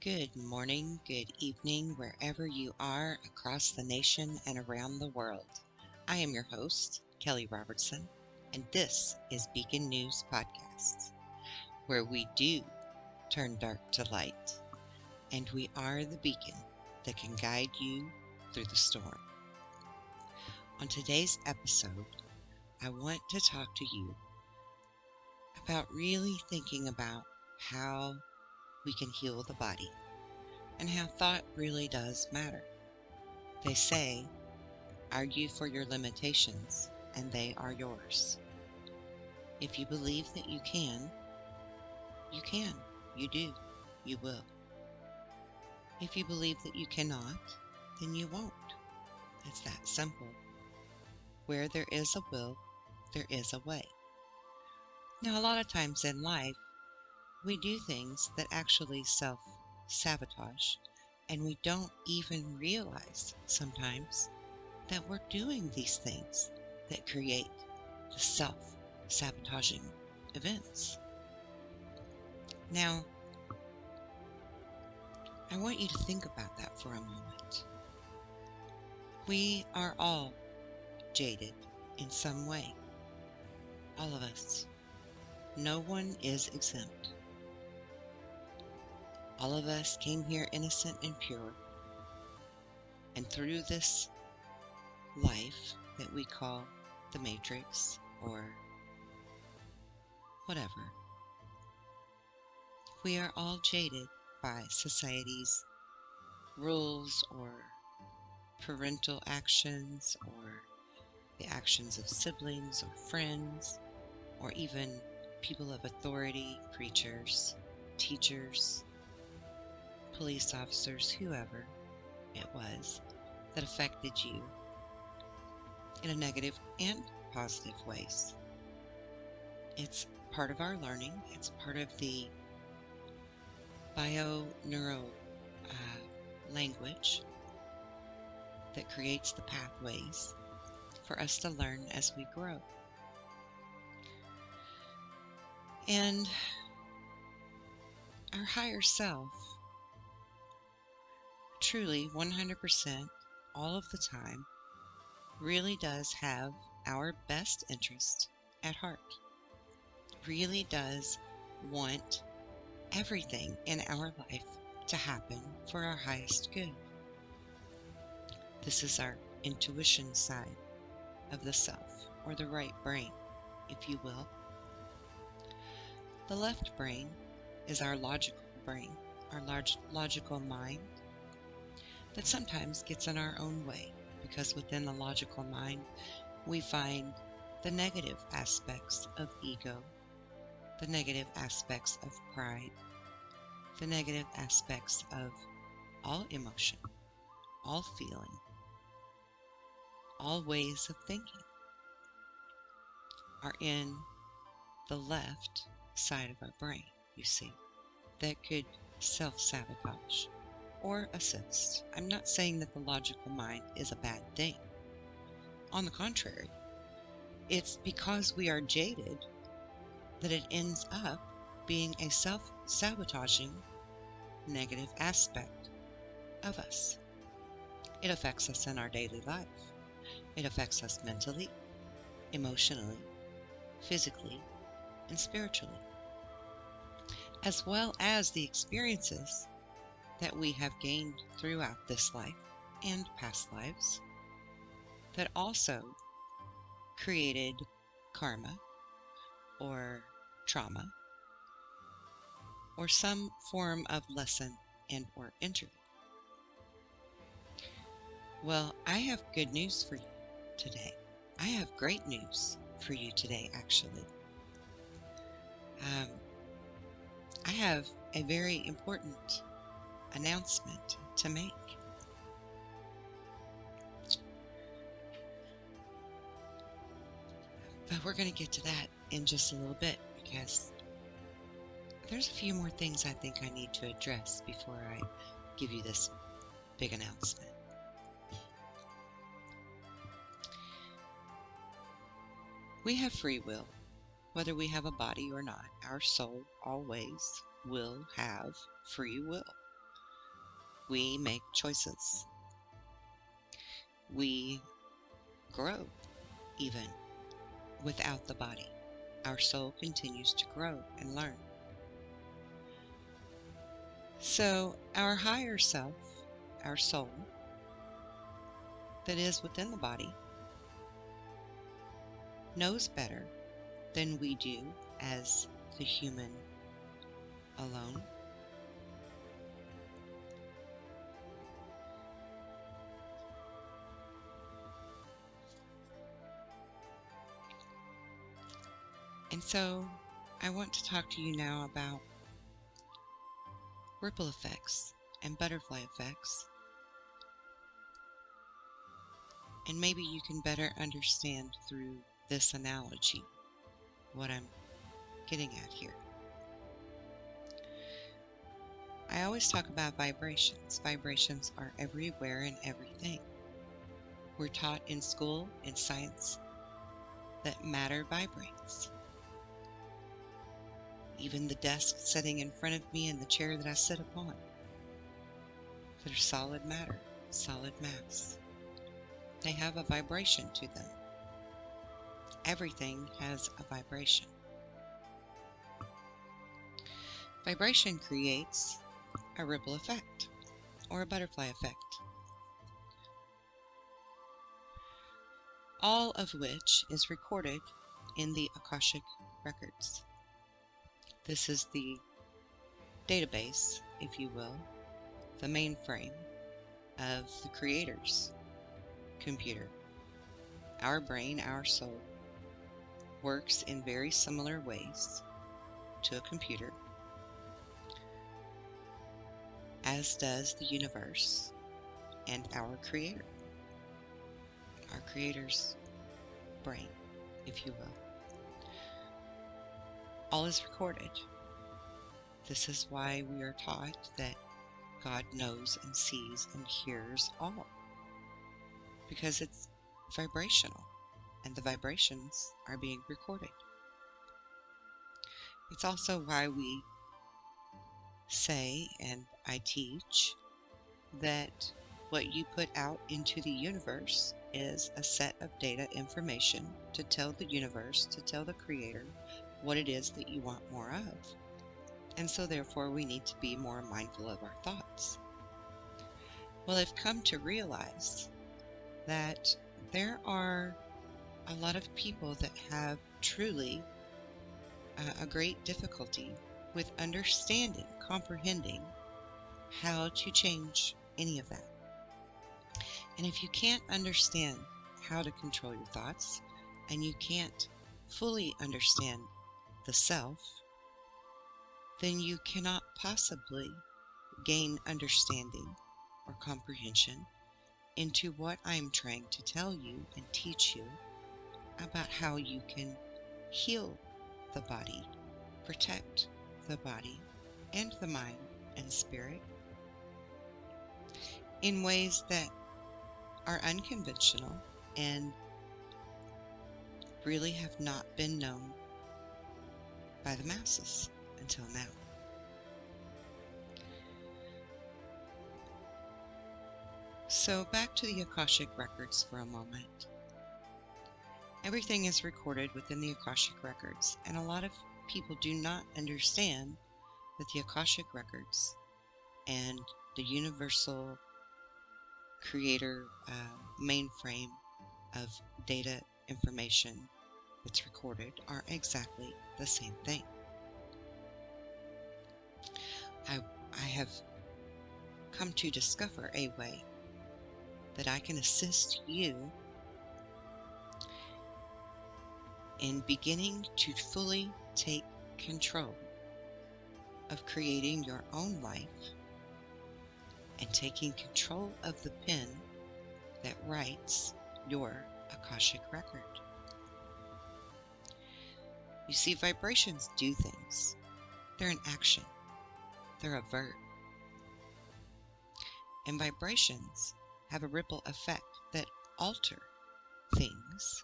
Good morning, good evening, wherever you are across the nation and around the world. I am your host, Kelly Robertson, and this is Beacon News Podcasts, where we do turn dark to light, and we are the beacon that can guide you through the storm. On today's episode, I want to talk to you about really thinking about how we can heal the body and how thought really does matter. They say, argue for your limitations, and they are yours. If you believe that you can, you do, you will. If you believe that you cannot, then you won't. It's that simple. Where there is a will, there is a way. Now, a lot of times in life, we do things that actually self-sabotage, and we don't even realize sometimes that we're doing these things that create the self-sabotaging events. Now, I want you to think about that for a moment. We are all jaded in some way. All of us. No one is exempt. All of us came here innocent and pure, and through this life that we call the Matrix or whatever, we are all jaded by society's rules or parental actions or the actions of siblings or friends or even people of authority, preachers, teachers, police officers, whoever it was that affected you in a negative and positive ways. It's part of our learning. It's part of the bio-neuro language that creates the pathways for us to learn as we grow. And our higher self, truly 100% all of the time, really does have our best interest at heart. Really does want everything in our life to happen for our highest good. This is our intuition side of the self, or the right brain, if you will. The left brain is our logical brain, our logical mind that sometimes gets in our own way, because within the logical mind we find the negative aspects of ego, the negative aspects of pride, the negative aspects of all emotion, all feeling, all ways of thinking are in the left side of our brain, you see, that could self-sabotage or assist. I'm not saying that the logical mind is a bad thing. On the contrary, it's because we are jaded that it ends up being a self-sabotaging negative aspect of us. It affects us in our daily life. It affects us mentally, emotionally, physically, and spiritually, as well as the experiences that we have gained throughout this life and past lives that also created karma or trauma or some form of lesson and or injury. Well, I have good news for you today. I have great news for you today, actually. I have a very important announcement to make. But we're going to get to that in just a little bit, because there's a few more things I think I need to address before I give you this big announcement. We have free will. Whether we have a body or not, our soul always will have free will. We make choices. We grow even without the body. Our soul continues to grow and learn. So our higher self, our soul, that is within the body, knows better than we do as the human alone. And so I want to talk to you now about ripple effects and butterfly effects. And maybe you can better understand through this analogy what I'm getting at here. I always talk about vibrations. Vibrations are everywhere in everything. We're taught in school, in science, that matter vibrates. Even the desk sitting in front of me and the chair that I sit upon, that are solid matter, solid mass. They have a vibration to them. Everything has a vibration. Vibration creates a ripple effect or a butterfly effect, all of which is recorded in the Akashic records. This is the database, if you will, the mainframe of the Creator's computer. Our brain, our soul, works in very similar ways to a computer, as does the universe and our Creator, our Creator's brain, if you will. All is recorded. This is why we are taught that God knows and sees and hears all, because it's vibrational, and the vibrations are being recorded. It's also why we say, and I teach, that what you put out into the universe is a set of data information to tell the universe, to tell the Creator what it is that you want more of. And so therefore we need to be more mindful of our thoughts. Well, I've come to realize that there are a lot of people that have truly a great difficulty with understanding, comprehending how to change any of that. And if you can't understand how to control your thoughts, and you can't fully understand the self, then you cannot possibly gain understanding or comprehension into what I'm trying to tell you and teach you about how you can heal the body, protect the body and the mind and spirit in ways that are unconventional and really have not been known by the masses until now. So back to the Akashic records for a moment. Everything is recorded within the Akashic records, and a lot of people do not understand that the Akashic records and the universal Creator mainframe of data information that's recorded are exactly the same thing. I have come to discover a way that I can assist you in beginning to fully take control of creating your own life and taking control of the pen that writes your Akashic record. You see, vibrations do things. They're an action. They're a verb. And vibrations have a ripple effect that alter things,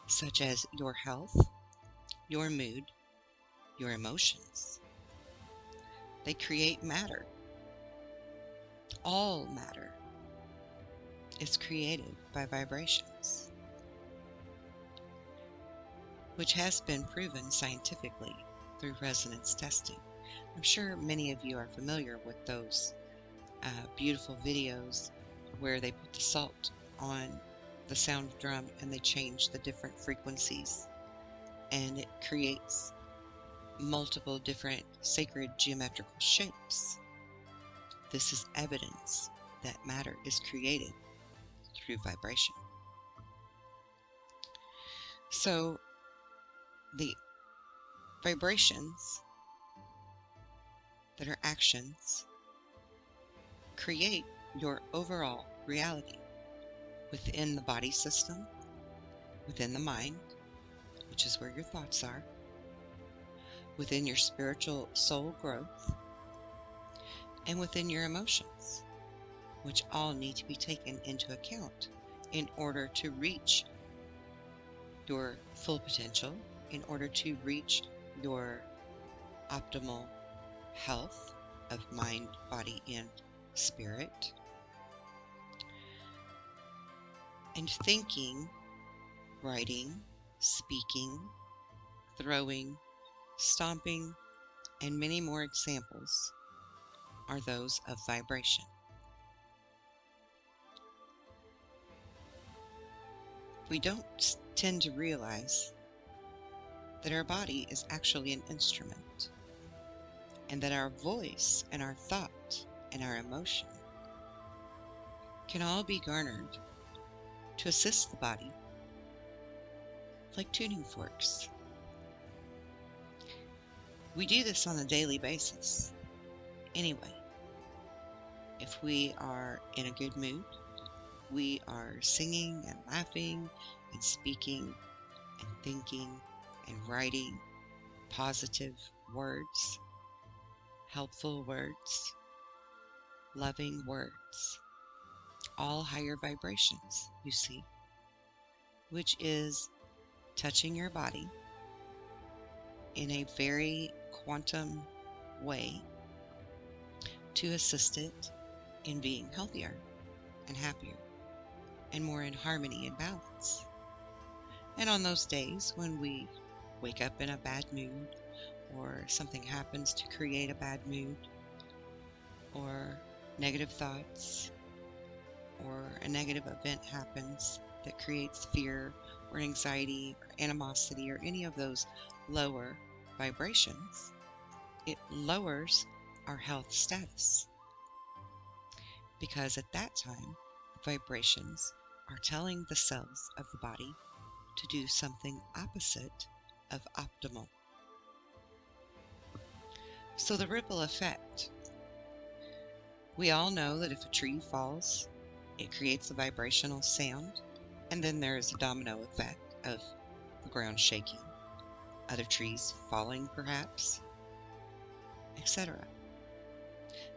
such as your health, your mood, your emotions. They create matter. All matter is created by vibrations, which has been proven scientifically through resonance testing. I'm sure many of you are familiar with those beautiful videos where they put the salt on the sound drum and they change the different frequencies, and it creates multiple different sacred geometrical shapes. This is evidence that matter is created through vibration. So the vibrations that are actions create your overall reality within the body system, within the mind, which is where your thoughts are, within your spiritual soul growth, and within your emotions, which all need to be taken into account in order to reach your full potential, in order to reach your optimal health of mind, body, and spirit. And thinking, writing, speaking, throwing, stomping, and many more examples are those of vibration. We don't tend to realize that our body is actually an instrument, and that our voice and our thought and our emotion can all be garnered to assist the body like tuning forks. We do this on a daily basis. Anyway, if we are in a good mood, we are singing and laughing and speaking and thinking and writing positive words, helpful words, loving words, all higher vibrations, you see, which is touching your body in a very quantum way to assist it in being healthier and happier and more in harmony and balance. And on those days when we wake up in a bad mood, or something happens to create a bad mood, or negative thoughts, or a negative event happens that creates fear or anxiety or animosity or any of those lower vibrations, it lowers our health status. Because at that time, vibrations are telling the cells of the body to do something opposite of optimal. So the ripple effect. We all know that if a tree falls, it creates a vibrational sound, and then there is a domino effect of the ground shaking, other trees falling perhaps, etc.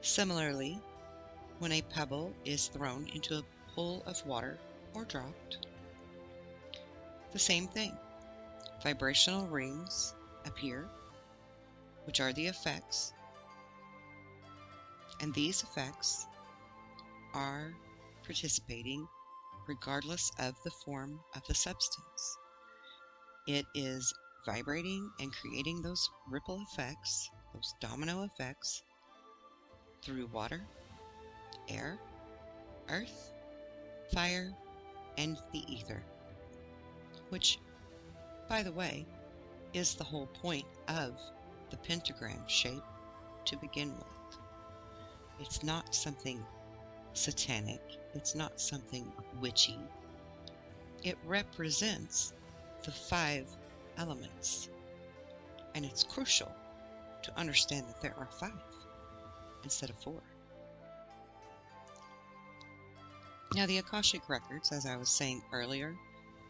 Similarly, when a pebble is thrown into a pool of water or dropped, the same thing. Vibrational rings appear, which are the effects, and these effects are participating regardless of the form of the substance. It is vibrating and creating those ripple effects, those domino effects, through water, air, earth, fire, and the ether, which, by the way, is the whole point of the pentagram shape to begin with. It's not something satanic. It's not something witchy. It represents the 5 elements, and it's crucial to understand that there are 5 instead of 4. Now, the Akashic Records, as I was saying earlier,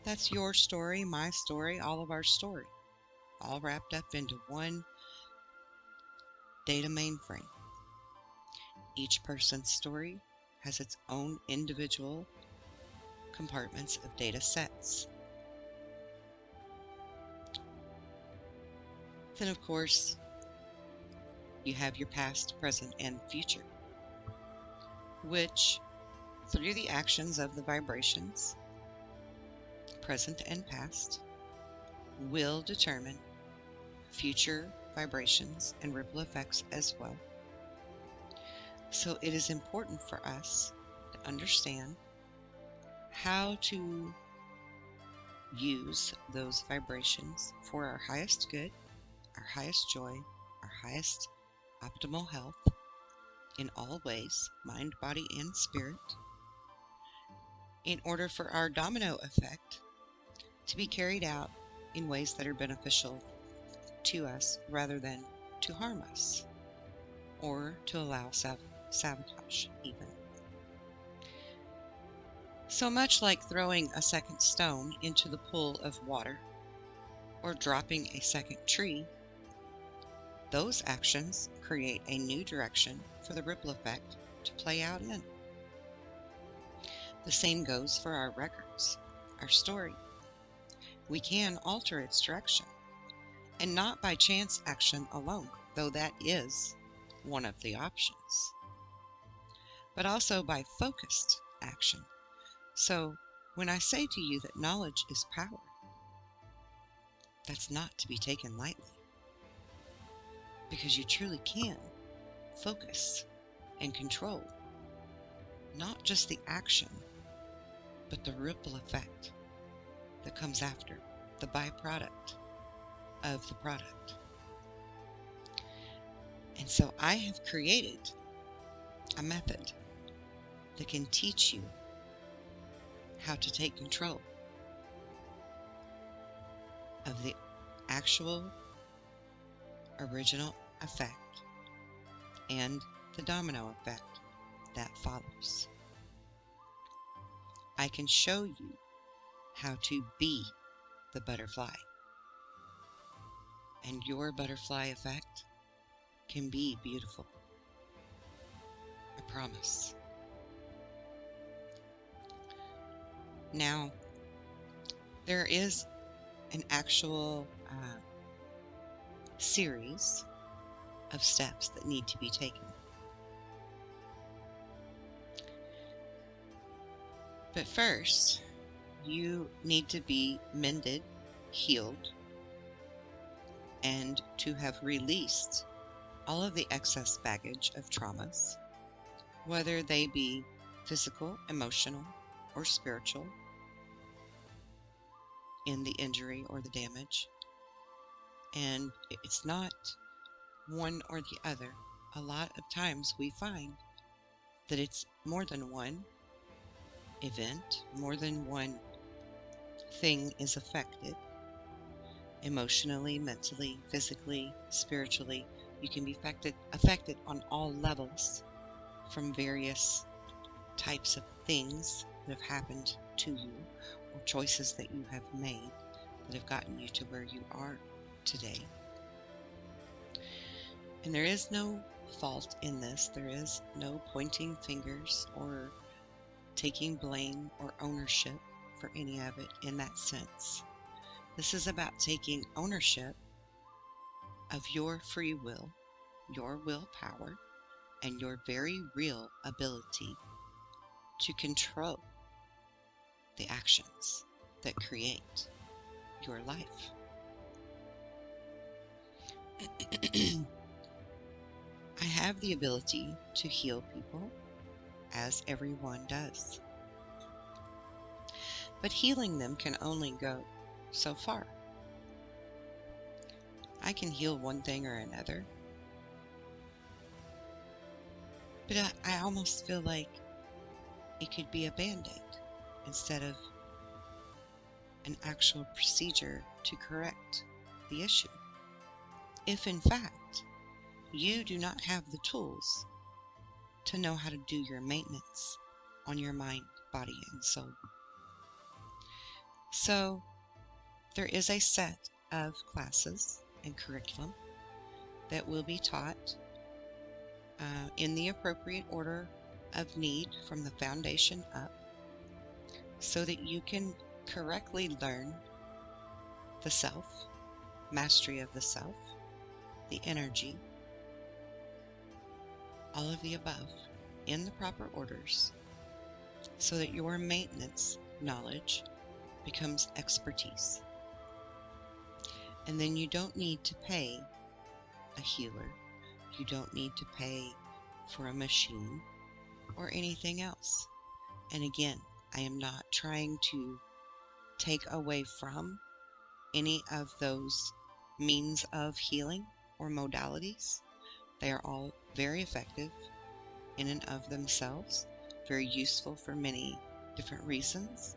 that's your story, my story, all of our story, all wrapped up into one data mainframe. Each person's story has its own individual compartments of data sets. Then, of course, you have your past, present, and future, which, through the actions of the vibrations, present and past, will determine future vibrations and ripple effects as well. So it is important for us to understand how to use those vibrations for our highest good, our highest joy, our highest optimal health in all ways, mind, body, and spirit, in order for our domino effect to be carried out in ways that are beneficial to us rather than to harm us or to allow sabotage even. So much like throwing a second stone into the pool of water or dropping a second tree, those actions create a new direction for the ripple effect to play out in. The same goes for our records, our story. We can alter its direction, and not by chance action alone, though that is one of the options, but also by focused action. So when I say to you that knowledge is power, that's not to be taken lightly, because you truly can focus and control not just the action, but the ripple effect that comes after, the byproduct of the product. And so I have created a method that can teach you how to take control of the actual original effect and the domino effect that follows. I can show you how to be the butterfly, and your butterfly effect can be beautiful. I promise. Now, there is an actual series of steps that need to be taken. But first, you need to be mended, healed, and to have released all of the excess baggage of traumas, whether they be physical, emotional, or spiritual, in the injury or the damage. And it's not one or the other. A lot of times we find that it's more than one event, more than one thing is affected. Emotionally, mentally, physically, spiritually, you can be affected on all levels from various types of things that have happened to you or choices that you have made that have gotten you to where you are today. And there is no fault in this. There is no pointing fingers or taking blame or ownership for any of it in that sense. This is about taking ownership of your free will, your willpower, and your very real ability to control the actions that create your life. I have the ability to heal people, as everyone does. But healing them can only go so far. I can heal one thing or another, but I almost feel like it could be a band-aid instead of an actual procedure to correct the issue. If in fact you do not have the tools to know how to do your maintenance on your mind, body, and soul. So there is a set of classes and curriculum that will be taught in the appropriate order of need from the foundation up, so that you can correctly learn the self, mastery of the self, the energy, all of the above in the proper orders so that your maintenance knowledge becomes expertise. And then you don't need to pay a healer. You don't need to pay for a machine or anything else. And again, I am not trying to take away from any of those means of healing or modalities. They are all very effective in and of themselves, very useful for many different reasons.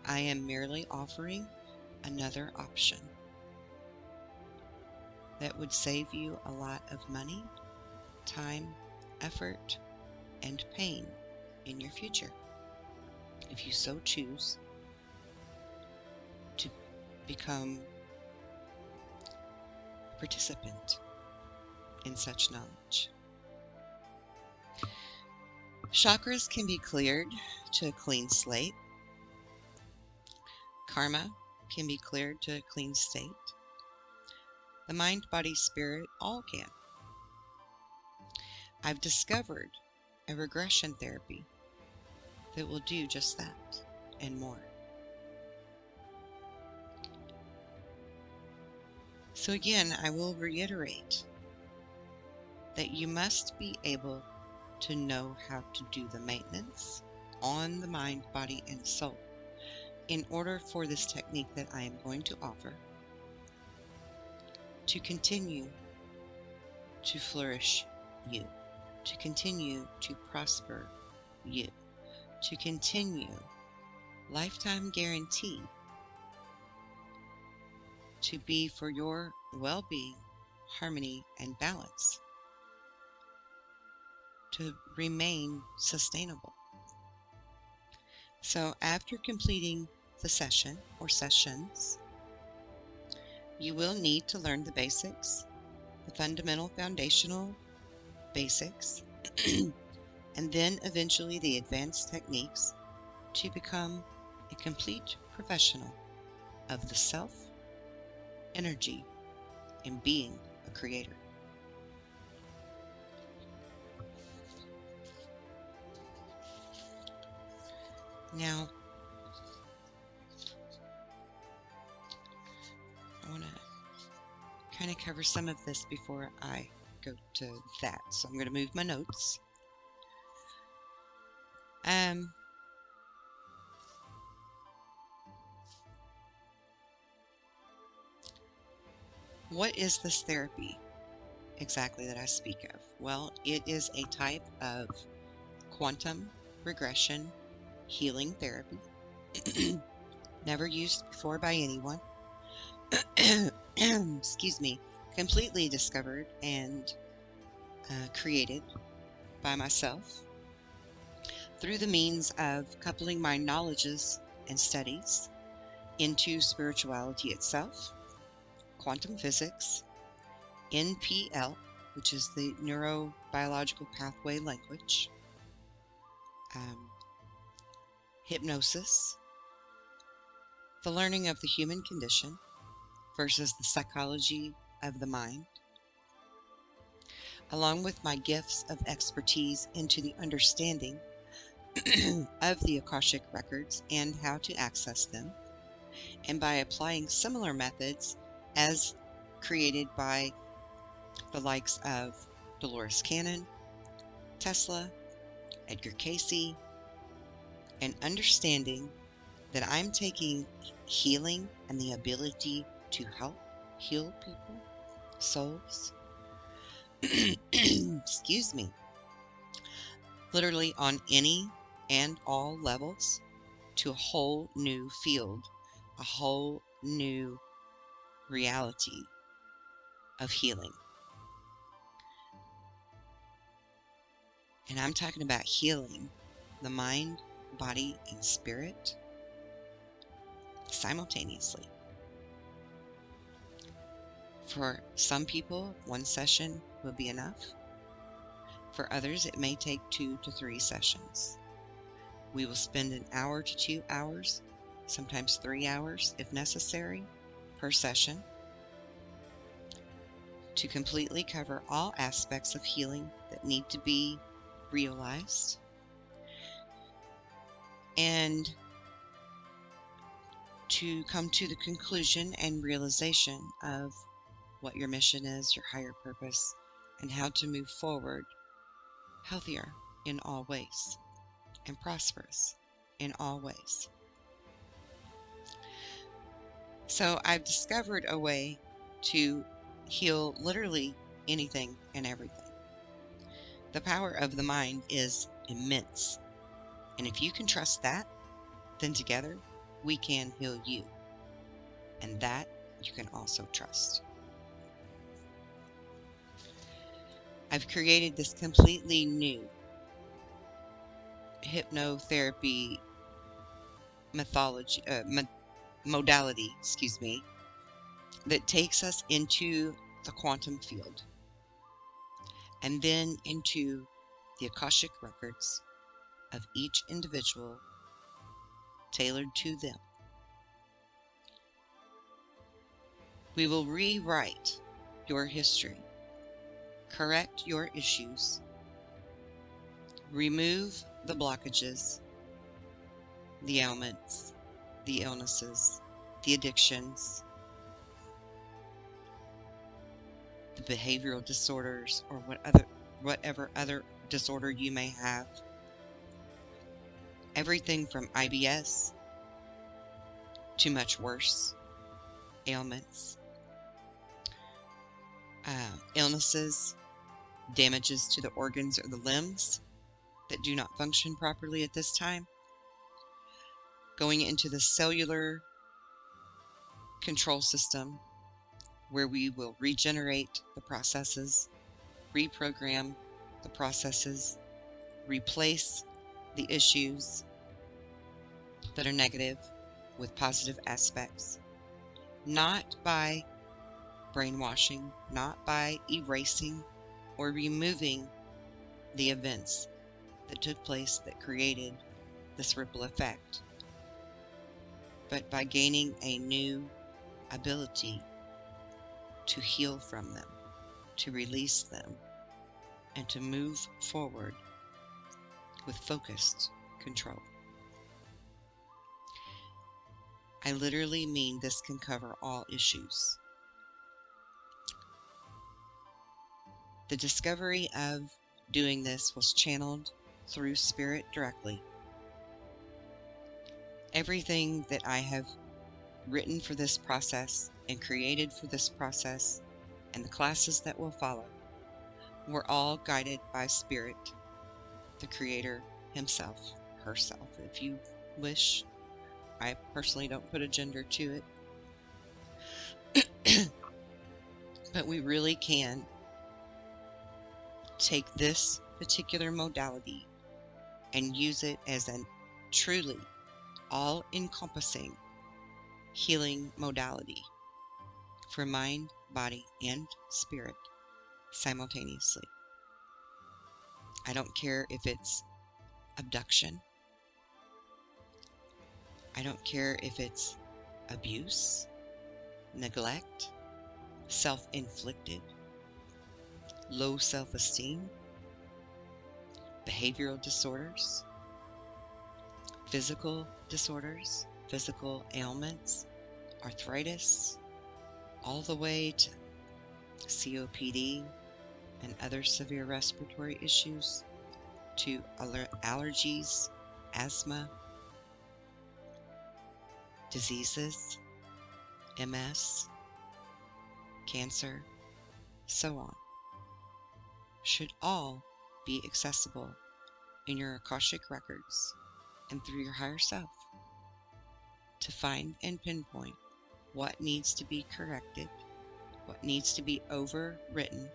I am merely offering another option that would save you a lot of money, time, effort, and pain in your future, if you so choose to become a participant in such knowledge. Chakras can be cleared to a clean slate. Karma can be cleared to a clean state. The mind, body, spirit all can. I've discovered a regression therapy that will do just that and more. So again, I will reiterate that you must be able to know how to do the maintenance on the mind, body, and soul in order for this technique that I am going to offer to continue to flourish you, to continue to prosper you, to continue lifetime guarantee to be for your well-being, harmony, and balance, to remain sustainable. So after completing the session or sessions, you will need to learn the basics, the fundamental foundational basics, and then eventually the advanced techniques to become a complete professional of the self, energy, and being a creator. Now, I want to kind of cover some of this before I go to that. So I'm going to move my notes. What is this therapy exactly that I speak of? Well, it is a type of quantum regression healing therapy, never used before by anyone. Excuse me, completely discovered and created by myself through the means of coupling my knowledges and studies into spirituality itself, quantum physics, NPL, which is the neurobiological pathway language, hypnosis, the learning of the human condition versus the psychology of the mind, along with my gifts of expertise into the understanding of the Akashic records and how to access them, and by applying similar methods as created by the likes of Dolores Cannon, Tesla, Edgar Cayce, and understanding that I'm taking healing and the ability to help heal people, souls, excuse me, literally on any and all levels, to a whole new field, a whole new reality of healing. And I'm talking about healing the mind, body, and spirit simultaneously. For some people, one session will be enough. For others, it may take 2 to 3 sessions. We will spend an hour to 2 hours, sometimes 3 hours if necessary, per session to completely cover all aspects of healing that need to be realized, and to come to the conclusion and realization of what your mission is, your higher purpose, and how to move forward healthier in all ways and prosperous in all ways. So I've discovered a way to heal literally anything and everything. The power of the mind is immense. And if you can trust that, then together we can heal you. And that you can also trust. I've created this completely new hypnotherapy modality, that takes us into the quantum field and then into the Akashic records of each individual, tailored to them. We will rewrite your history, correct your issues, remove the blockages, the ailments, the illnesses, the addictions, the behavioral disorders, or whatever other disorder you may have. Everything from IBS to much worse ailments, illnesses, damages to the organs or the limbs that do not function properly at this time, going into the cellular control system where we will regenerate the processes, reprogram the processes, replace the issues that are negative with positive aspects, not by brainwashing, not by erasing or removing the events that took place that created this ripple effect, but by gaining a new ability to heal from them, to release them, and to move forward with focused control. I literally mean this can cover all issues. The discovery of doing this was channeled through Spirit directly. Everything that I have written for this process and created for this process and the classes that will follow were all guided by Spirit, the Creator himself, herself, if you wish. I personally don't put a gender to it. But we really can take this particular modality and use it as a truly all-encompassing healing modality for mind, body, and spirit simultaneously. I don't care if it's abduction. I don't care if it's abuse, neglect, self-inflicted, low self-esteem, behavioral disorders, physical disorders, physical ailments, arthritis, all the way to COPD and other severe respiratory issues, to allergies, asthma, diseases, MS, cancer, so on, should all be accessible in your Akashic records and through your higher self to find and pinpoint what needs to be corrected, what needs to be overwritten,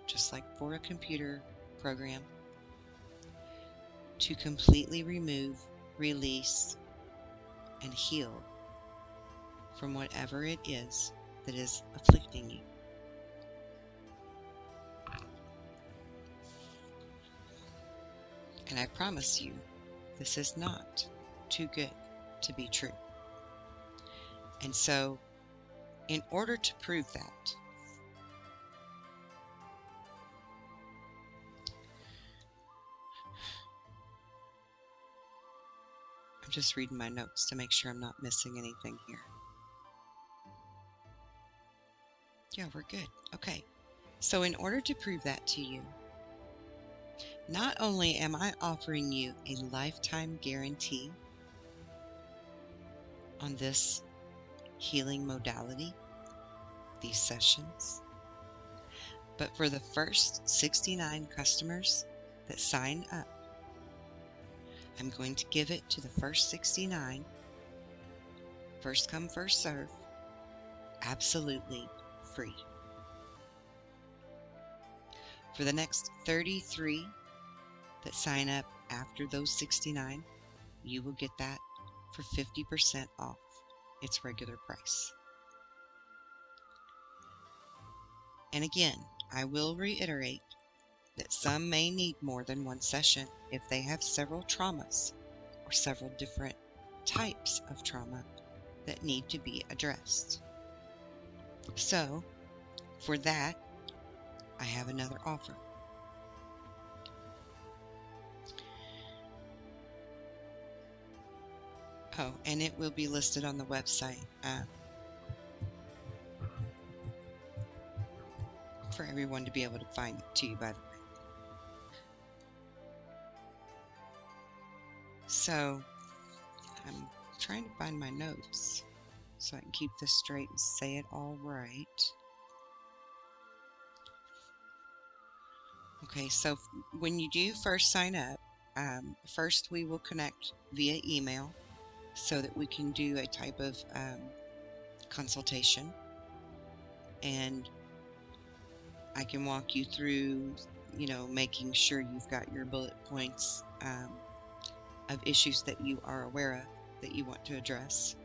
just like for a computer program, to completely remove, release, and heal from whatever it is that is afflicting you. And I promise you, this is not too good to be true. And so, in order to prove that, just reading my notes to make sure I'm not missing anything here. Yeah, we're good. Okay. So in order to prove that to you, not only am I offering you a lifetime guarantee on this healing modality, these sessions, but for the first 69 customers that sign up, I'm going to give it to the first 69, first come, first serve, absolutely free. For the next 33 that sign up after those 69, you will get that for 50% off its regular price. And again, I will reiterate that some may need more than one session if they have several traumas or several different types of trauma that need to be addressed. So, for that, I have another offer. Oh, and it will be listed on the website for everyone to be able to find it to you, by the way. So, I'm trying to find my notes so I can keep this straight and say it all right. Okay, so when you do first sign up, first we will connect via email so that we can do a type of consultation, and I can walk you through, making sure you've got your bullet points of issues that you are aware of that you want to address.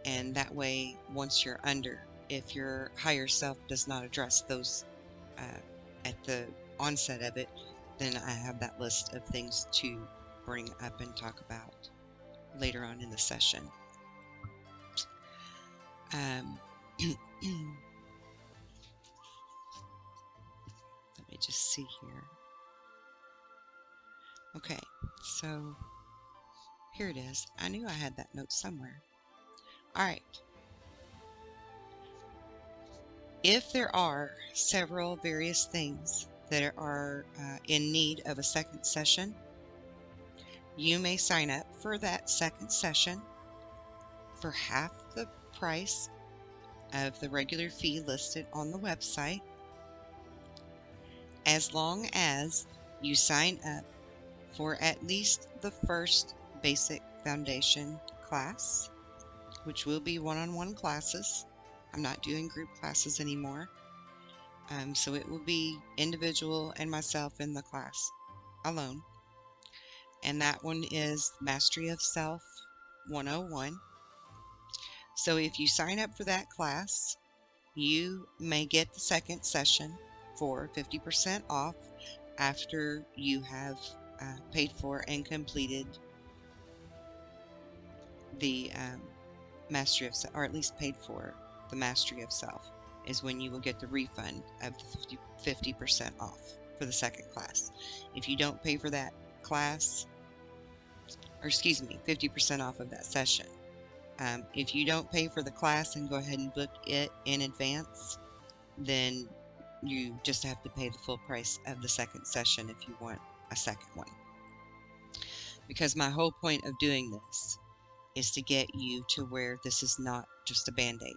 And that way, once you're under, if your higher self does not address those at the onset of it, then I have that list of things to bring up and talk about later on in the session. Let me just see here. Okay, so here it is. I knew I had that note somewhere. All right. If there are several various things that are in need of a second session, you may sign up for that second session for half the price of the regular fee listed on the website, as long as you sign up for at least the first basic foundation class, which will be one-on-one classes. I'm not doing group classes anymore. So it will be individual and myself in the class alone. And that one is Mastery of Self 101. So if you sign up for that class, you may get the second session for 50% off after you have paid for and completed the Mastery of Self, or at least paid for the Mastery of Self, is when you will get the refund of the 50% off for the second class. If you don't pay for that class, or excuse me, 50% off of that session. If you don't pay for the class and go ahead and book it in advance, then you just have to pay the full price of the second session if you want a second one. Because my whole point of doing this is to get you to where this is not just a band-aid.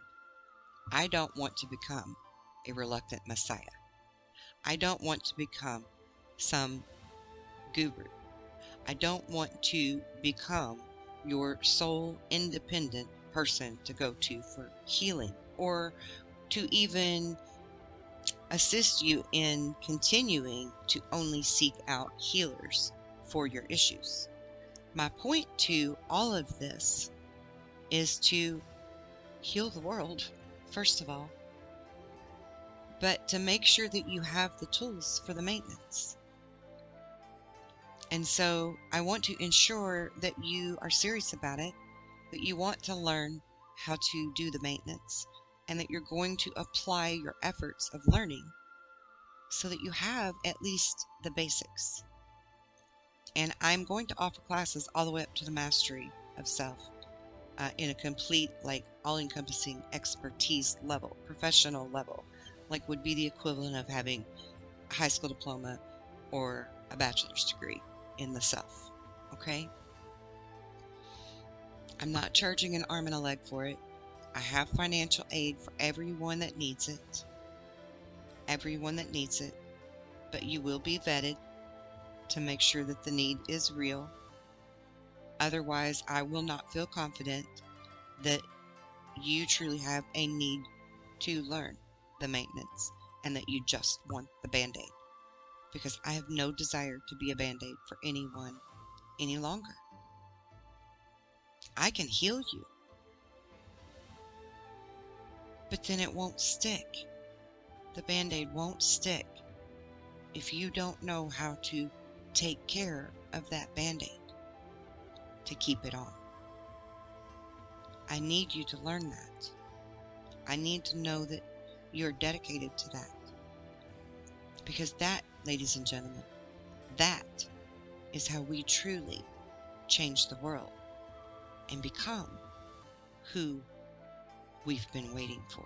I don't want to become a reluctant messiah. I don't want to become some guru. I don't want to become your sole independent person to go to for healing, or to even assist you in continuing to only seek out healers for your issues. My point to all of this is to heal the world, first of all, but to make sure that you have the tools for the maintenance. And so I want to ensure that you are serious about it, that you want to learn how to do the maintenance, and that you're going to apply your efforts of learning so that you have at least the basics. And I'm going to offer classes all the way up to the mastery of self in a complete, like, all-encompassing expertise level, professional level, like would be the equivalent of having a high school diploma or a bachelor's degree in the self. Okay? I'm not charging an arm and a leg for it. I have financial aid for everyone that needs it. Everyone that needs it. But you will be vetted to make sure that the need is real. Otherwise, I will not feel confident that you truly have a need to learn the maintenance and that you just want the Band-Aid. Because I have no desire to be a Band-Aid for anyone any longer. I can heal you, but then it won't stick. The Band-Aid won't stick if you don't know how to take care of that Band-Aid to keep it on. I need you to learn that. I need to know that you're dedicated to that. Because that, ladies and gentlemen, that is how we truly change the world and become who we've been waiting for.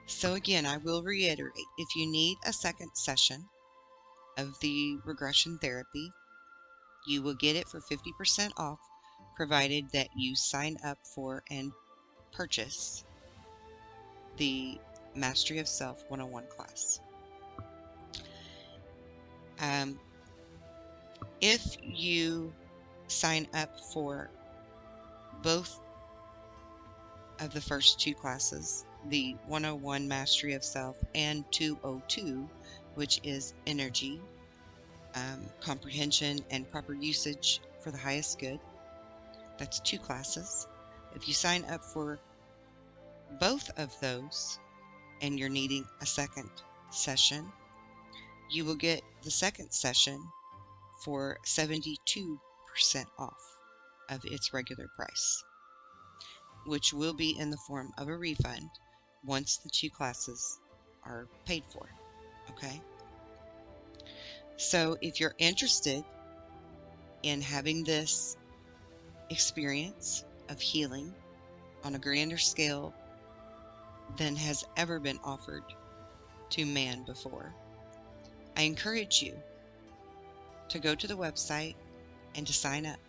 So again, I will reiterate, if you need a second session of the regression therapy, you will get it for 50% off, provided that you sign up for and purchase the Mastery of Self 101 class. If you sign up for both of the first two classes, the 101 Mastery of Self and 202, which is Energy, Comprehension, and Proper Usage for the Highest Good, that's 2 classes. If you sign up for both of those and you're needing a second session, you will get the second session for 72% off of its regular price, which will be in the form of a refund once the 2 classes are paid for. Okay? So if you're interested in having this experience of healing on a grander scale than has ever been offered to man before, I encourage you to go to the website and to sign up.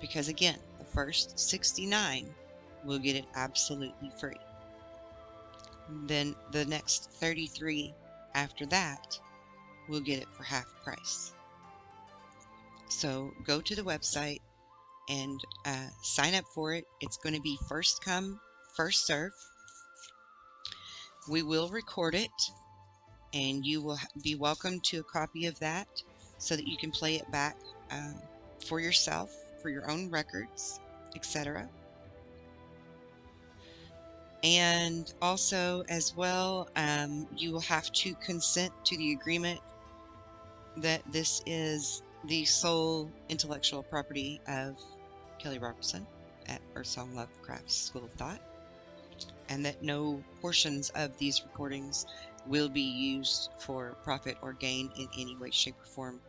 Because again, the first 69 will get it absolutely free. Then the next 33 after that will get it for half price. So go to the website and sign up for it. It's going to be first come, first serve. We will record it, and you will be welcome to a copy of that so that you can play it back for yourself, for your own records, etc. And also, as well, you will have to consent to the agreement that this is the sole intellectual property of Kelly Robertson at Earthsong Lovecraft School of Thought, and that no portions of these recordings will be used for profit or gain in any way, shape, or form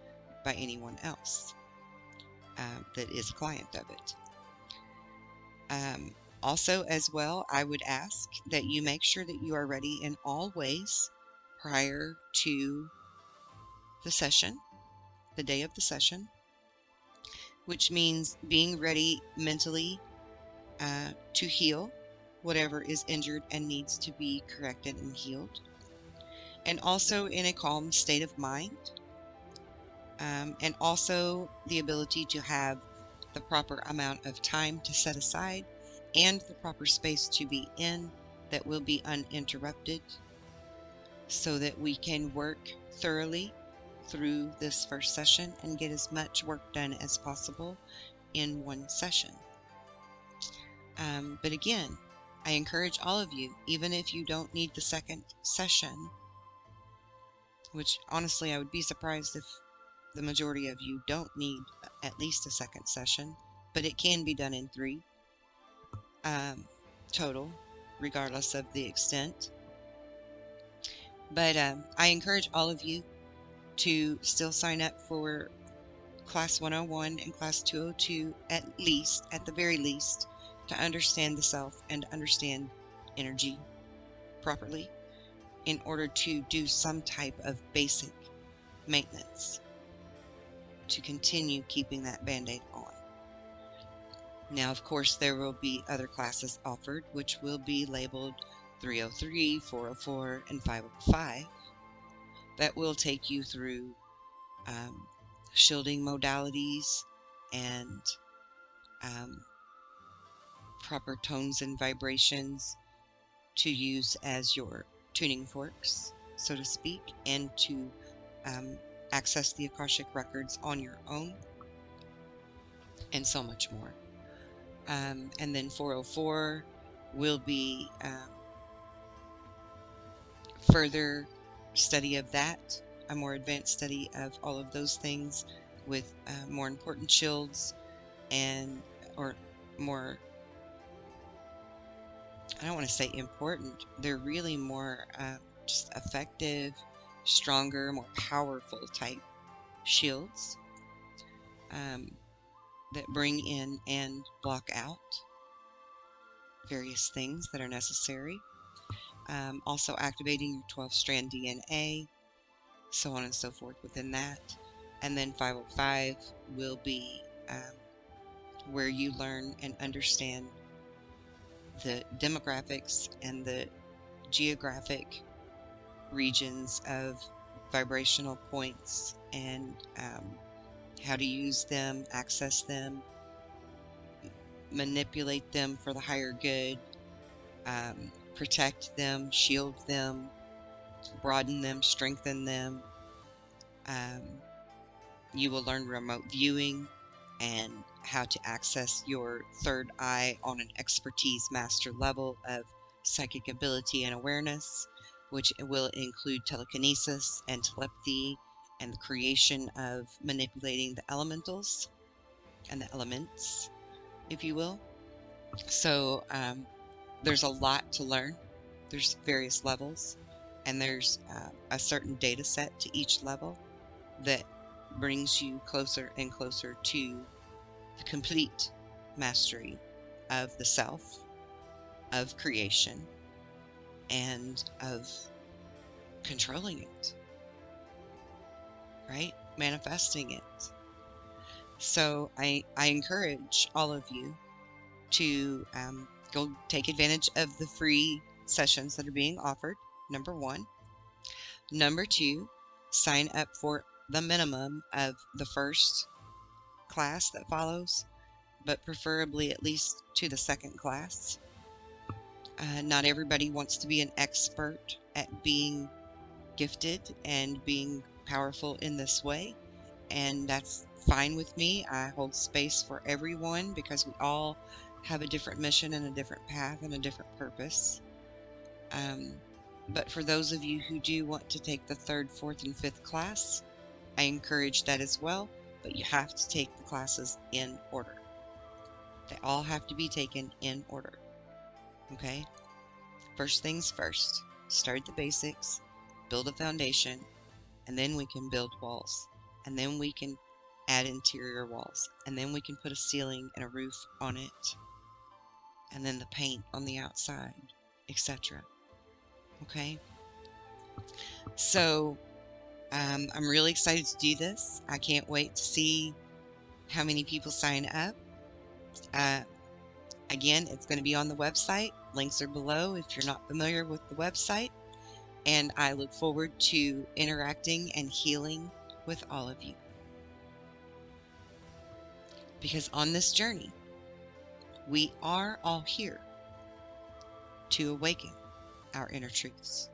by anyone else that is a client of it. Also, as well, I would ask that you make sure that you are ready in all ways prior to the session, the day of the session, which means being ready mentally to heal whatever is injured and needs to be corrected and healed, and also in a calm state of mind, and also the ability to have the proper amount of time to set aside and the proper space to be in that will be uninterrupted, so that we can work thoroughly through this first session and get as much work done as possible in one session. But again, I encourage all of you, even if you don't need the second session, which honestly I would be surprised if the majority of you don't need at least a second session, but it can be done in 3 total, regardless of the extent. But I encourage all of you to still sign up for Class 101 and Class 202 at the very least, to understand the self and understand energy properly in order to do some type of basic maintenance to continue keeping that Band-Aid on. Now, of course, there will be other classes offered, which will be labeled 303, 404, and 505 that will take you through shielding modalities and proper tones and vibrations to use as your tuning forks, so to speak, and to access the Akashic records on your own, and so much more. And then 404 will be further study of that, a more advanced study of all of those things with more important shields or more, I don't want to say important, they're really more just effective, stronger, more powerful type shields that bring in and block out various things that are necessary. Also activating your 12-strand DNA, so on and so forth within that. And then 505 will be where you learn and understand the demographics and the geographic regions of vibrational points and how to use them, access them, manipulate them for the higher good, protect them, shield them, broaden them, strengthen them. You will learn remote viewing and how to access your third eye on an expertise master level of psychic ability and awareness, which will include telekinesis and telepathy and the creation of manipulating the elementals and the elements, if you will. So there's a lot to learn. There's various levels, and there's a certain data set to each level that brings you closer and closer to the complete mastery of the self, of creation, and of controlling it, right? Manifesting it. So I encourage all of you to go take advantage of the free sessions that are being offered, number one. Number two, sign up for the minimum of the first class that follows, but preferably at least to the second class. Not everybody wants to be an expert at being gifted and being powerful in this way, and that's fine with me. I hold space for everyone because we all have a different mission and a different path and a different purpose. But for those of you who do want to take the third, fourth, and fifth class, I encourage that as well, but you have to take the classes in order. They all have to be taken in order. Okay? First things first. Start the basics, build a foundation, and then we can build walls. And then we can add interior walls. And then we can put a ceiling and a roof on it. And then the paint on the outside, etc. Okay? So, I'm really excited to do this. I can't wait to see how many people sign up. Again, it's going to be on the website. Links are below if you're not familiar with the website. And I look forward to interacting and healing with all of you. Because on this journey, we are all here to awaken our inner truths.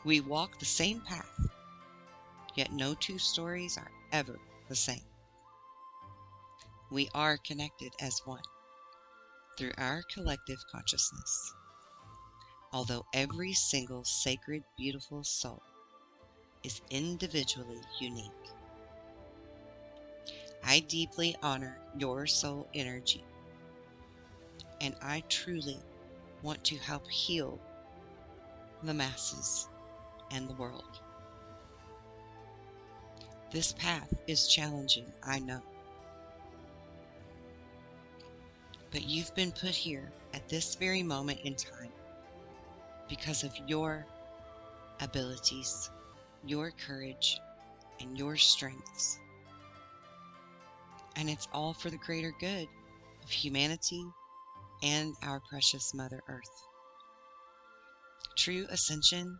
We walk the same path, yet no two stories are ever the same. We are connected as one through our collective consciousness. Although every single sacred, beautiful soul is individually unique. I deeply honor your soul energy, and I truly want to help heal the masses and the world. This path is challenging, I know. But you've been put here at this very moment in time because of your abilities, your courage, and your strengths. And it's all for the greater good of humanity and our precious Mother Earth. True ascension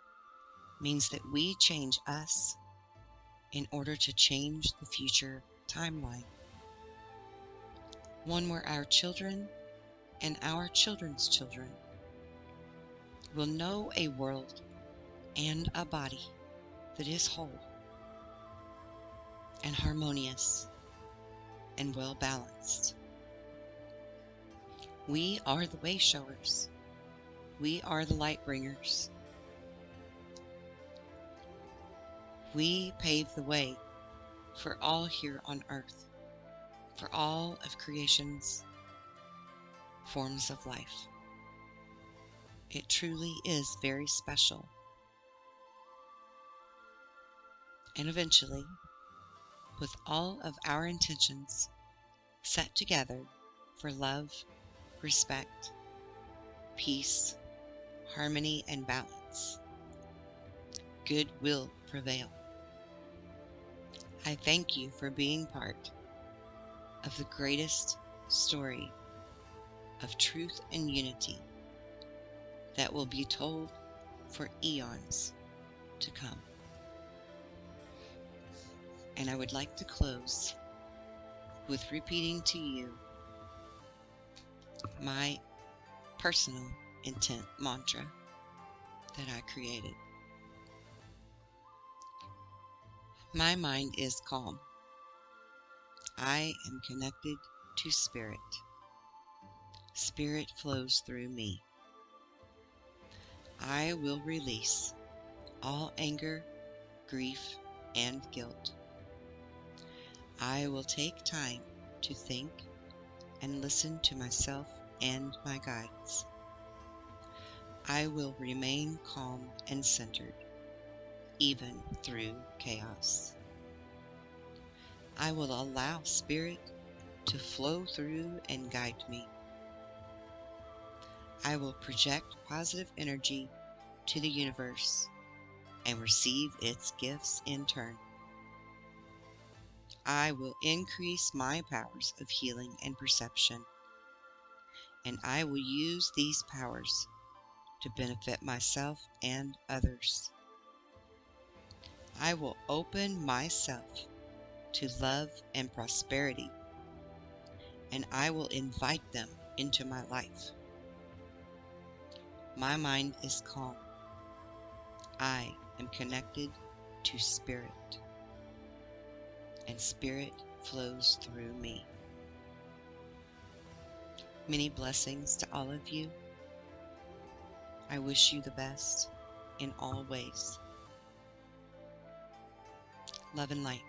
means that we change us in order to change the future timeline. One where our children and our children's children will know a world and a body that is whole and harmonious and well balanced. We are the way showers. We are the light bringers. We pave the way for all here on earth, for all of creation's forms of life. It truly is very special. And eventually, with all of our intentions set together for love, respect, peace, harmony, and balance, good will prevail. I thank you for being part of the greatest story of truth and unity that will be told for eons to come. And I would like to close with repeating to you my personal intent mantra that I created. My mind is calm. I am connected to Spirit. Spirit flows through me. I will release all anger, grief, and guilt. I will take time to think and listen to myself and my guides. I will remain calm and centered, even through chaos. I will allow Spirit to flow through and guide me. I will project positive energy to the universe and receive its gifts in turn. I will increase my powers of healing and perception, and I will use these powers to benefit myself and others. I will open myself to love and prosperity, and I will invite them into my life. My mind is calm. I am connected to Spirit, and Spirit flows through me. Many blessings to all of you. I wish you the best in all ways. Love and light.